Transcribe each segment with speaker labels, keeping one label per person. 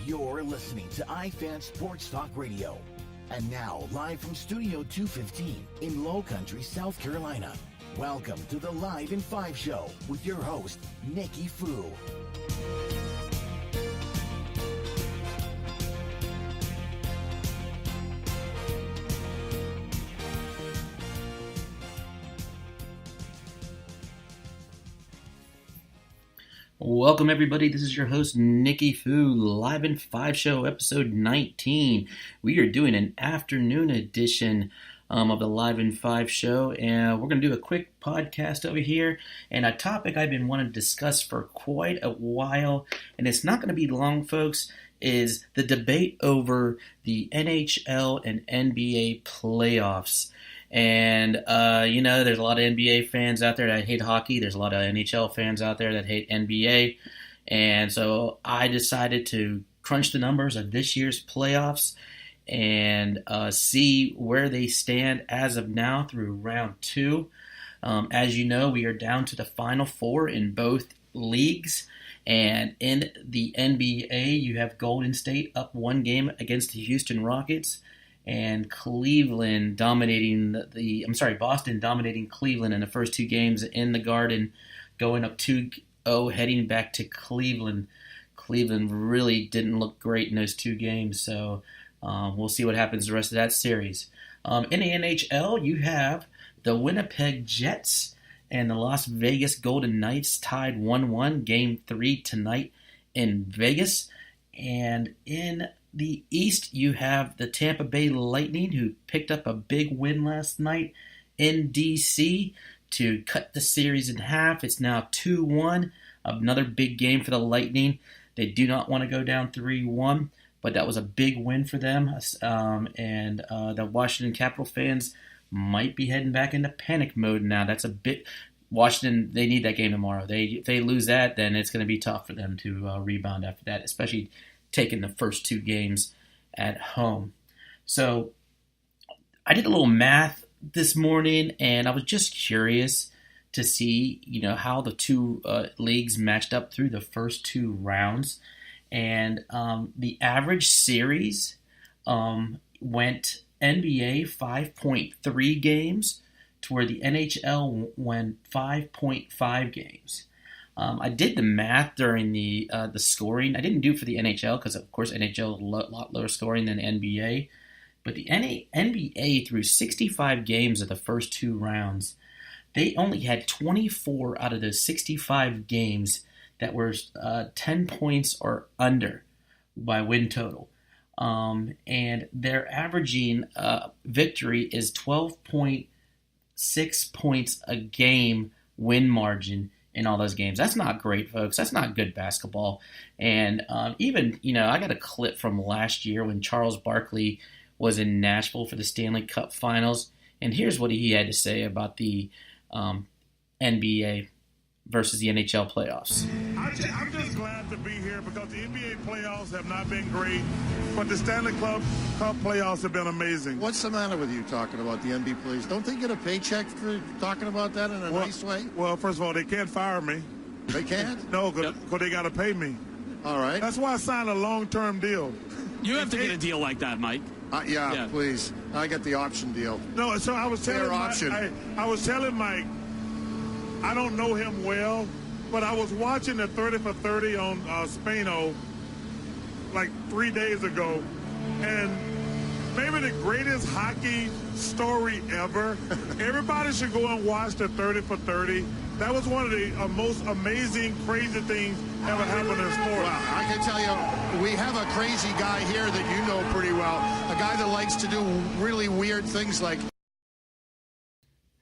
Speaker 1: You're listening to iFan Sports Talk Radio. And now, live from Studio 215 in Low Country, South Carolina. Welcome to the Live in 5 show with your host, Nicky Foo.
Speaker 2: Welcome, everybody. This is your host, Nicky Foo, Live in 5 show, episode 19. We are doing an afternoon edition of the Live in 5 show, and we're going to do a quick podcast over here, and a topic I've been wanting to discuss for quite a while, and it's not going to be long, folks, is the debate over the NHL and NBA playoffs. And, there's a lot of NBA fans out there that hate hockey. There's a lot of NHL fans out there that hate NBA. And so I decided to crunch the numbers of this year's playoffs and see where they stand as of now through round 2. As you know, we are down to the Final Four in both leagues. And in the NBA, you have Golden State up 1 game against the Houston Rockets. And Boston dominating Cleveland in the first 2 games in the Garden, going up 2-0, heading back to Cleveland. Cleveland really didn't look great in those 2 games, so we'll see what happens the rest of that series. In the NHL, you have the Winnipeg Jets and the Las Vegas Golden Knights tied 1-1, Game 3 tonight in Vegas. And in the East, you have the Tampa Bay Lightning, who picked up a big win last night in D.C. to cut the series in half. It's now 2-1, another big game for the Lightning. They do not want to go down 3-1, but that was a big win for them. And the Washington Capitol fans might be heading back into panic mode now. That's a bit... Washington, they need that game tomorrow. If they lose that, then it's going to be tough for them to rebound after that, especially taking the first 2 games at home. So I did a little math this morning, and I was just curious to see, how the 2 leagues matched up through the first 2 rounds. And the average series went NBA 5.3 games to where the NHL went 5.5 games. I did the math during the scoring. I didn't do it for the NHL because, of course, NHL is a lot lower scoring than NBA. But the NBA, through 65 games of the first 2 rounds, they only had 24 out of those 65 games that were 10 points or under by win total. And their averaging victory is 12.6 points a game win margin in all those games. That's not great, folks. That's not good basketball. And even, I got a clip from last year when Charles Barkley was in Nashville for the Stanley Cup Finals. And here's what he had to say about the NBA versus the NHL playoffs.
Speaker 3: I'm just glad to be here because the NBA playoffs have not been great, but the Stanley Cup playoffs have been amazing.
Speaker 4: What's the matter with you talking about the NBA playoffs? Don't they get a paycheck for talking about that in a nice way?
Speaker 3: Well, first of all, they can't fire me.
Speaker 4: They can't?
Speaker 3: No, because they got to pay me.
Speaker 4: All right.
Speaker 3: That's why I signed a long-term deal.
Speaker 5: You have to get a deal like that, Mike.
Speaker 4: Yeah, please. I get the option deal.
Speaker 3: No, so I was telling I was telling Mike, I don't know him well, but I was watching the 30 for 30 on Spano like 3 days ago, and maybe the greatest hockey story ever. Everybody should go and watch the 30 for 30. That was one of the most amazing, crazy things ever happened in sport.
Speaker 4: Well, I can tell you, we have a crazy guy here that you know pretty well, a guy that likes to do really weird things like...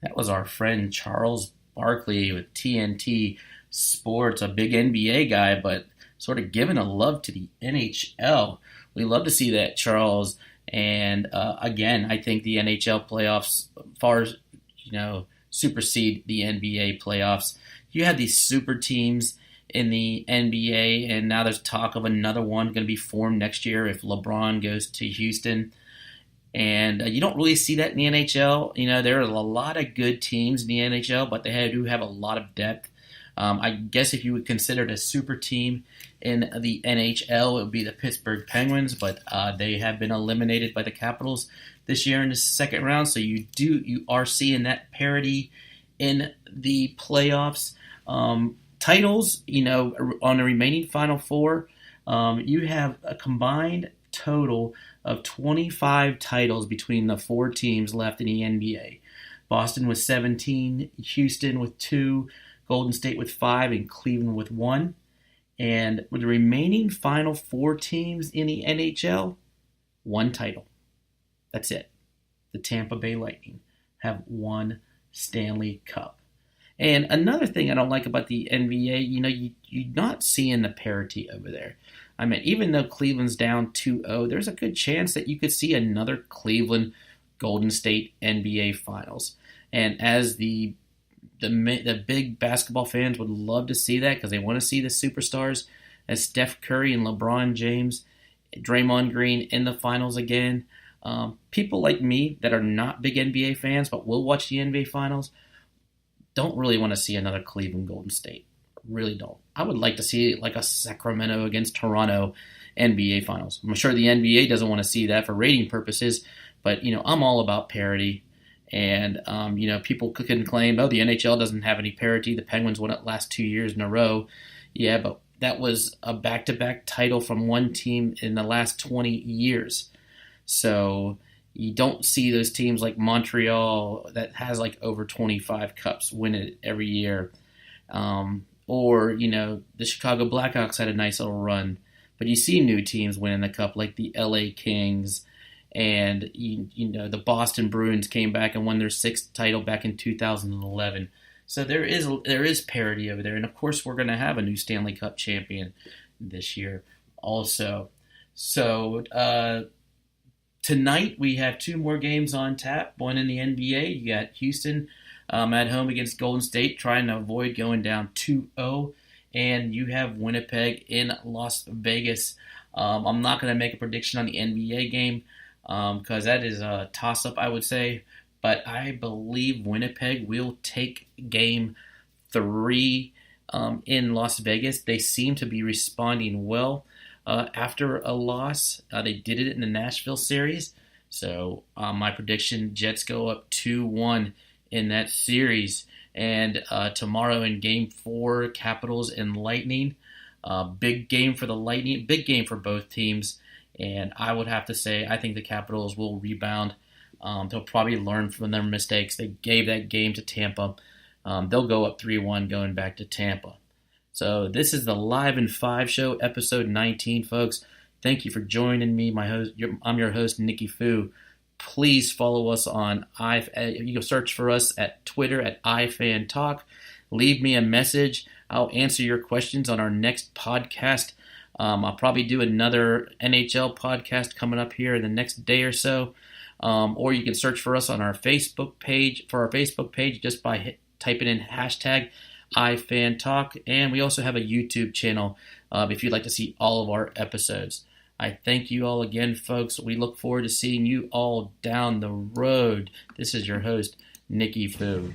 Speaker 2: That was our friend Charles Barkley with TNT Sports, a big NBA guy, but sort of giving a love to the NHL. We love to see that, Charles. And again, I think the NHL playoffs far, supersede the NBA playoffs. You have these super teams in the NBA, and now there's talk of another one going to be formed next year if LeBron goes to Houston. And you don't really see that in the NHL. There are a lot of good teams in the NHL, but they do have a lot of depth. I guess if you would consider it a super team in the NHL, it would be the Pittsburgh Penguins, but they have been eliminated by the Capitals this year in the second round. So you are seeing that parity in the playoffs. Titles, on the remaining Final Four, you have a combined total of 25 titles between the four teams left in the NBA. Boston with 17, Houston with 2, Golden State with 5, and Cleveland with 1. And with the remaining Final Four teams in the NHL, 1 title. That's it. The Tampa Bay Lightning have 1 Stanley Cup. And another thing I don't like about the NBA, you're not seeing the parity over there. I mean, even though Cleveland's down 2-0, there's a good chance that you could see another Cleveland Golden State NBA Finals. And as the big basketball fans would love to see that because they want to see the superstars as Steph Curry and LeBron James, Draymond Green in the finals again. People like me that are not big NBA fans but will watch the NBA Finals don't really want to see another Cleveland Golden State. Really don't. I would like to see like a Sacramento against Toronto NBA Finals. I'm sure the NBA doesn't want to see that for rating purposes, but I'm all about parity. And people can claim, oh, the NHL doesn't have any parity. The Penguins won it last 2 years in a row. Yeah, but that was a back-to-back title from one team in the last 20 years. So you don't see those teams like Montreal that has like over 25 cups win it every year. Or the Chicago Blackhawks had a nice little run. But you see new teams winning the cup like the LA Kings. And, the Boston Bruins came back and won their 6th title back in 2011. So there is parity over there. And, of course, we're going to have a new Stanley Cup champion this year also. So tonight we have 2 more games on tap, one in the NBA. You got Houston at home against Golden State trying to avoid going down 2-0. And you have Winnipeg in Las Vegas. I'm not going to make a prediction on the NBA game, because that is a toss-up, I would say. But I believe Winnipeg will take Game 3 in Las Vegas. They seem to be responding well after a loss. They did it in the Nashville series. So my prediction, Jets go up 2-1 in that series. And tomorrow in Game 4, Capitals and Lightning. Big game for the Lightning, big game for both teams. And I would have to say I think the Capitals will rebound. They'll probably learn from their mistakes. They gave that game to Tampa. They'll go up 3-1 going back to Tampa. So this is the Live in 5 show, episode 19, folks. Thank you for joining me. I'm your host, Nicky Foo. Please follow us on you can search for us at Twitter at iFanTalk. Leave me a message. I'll answer your questions on our next podcast. I'll probably do another NHL podcast coming up here in the next day or so. Or you can search for us on our Facebook page, just by typing in hashtag iFanTalk. And we also have a YouTube channel if you'd like to see all of our episodes. I thank you all again, folks. We look forward to seeing you all down the road. This is your host, Nicky Foo.